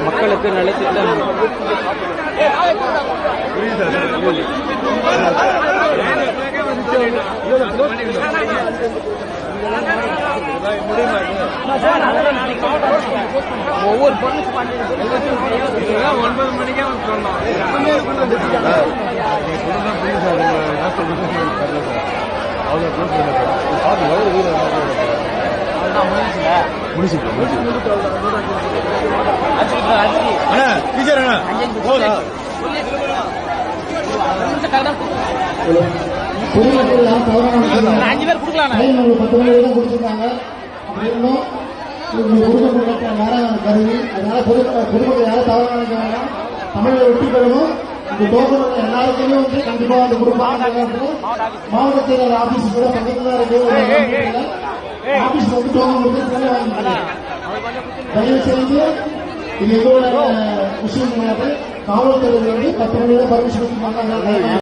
மக்களுக்கு நலத்திட்டம் ஒவ்வொரு பொருளுக்கு 9 மணிக்கே சொன்னோம். பொதுமக்கள் 5 பேர் கொடுக்கலாம். 10 மணி தான் கொடுத்துருக்காங்க. கொடுக்கப்பட்ட நேரம் கருவி. அதனால பொதுமக்கள் யாரும் தவறாக நினைக்க வேண்டாம். தமிழை வெற்றி பெறணும். இந்த டோக்கன் எல்லாருக்குமே வந்து கண்டிப்பா வந்து கொடுப்பாங்க. மாவட்ட செயலர் ஆபீஸ் கூட பக்கத்துல இருக்கு. ஆபீஸ் வந்து டோக்கன் கொடுத்து வாங்கிக்கலாம். தயவு செய்து இது எங்களோட விஷயம் கிடையாது. காவல்துறை வந்து 10 மணி தான் பர்மிஷன் கொடுத்துருக்காங்க.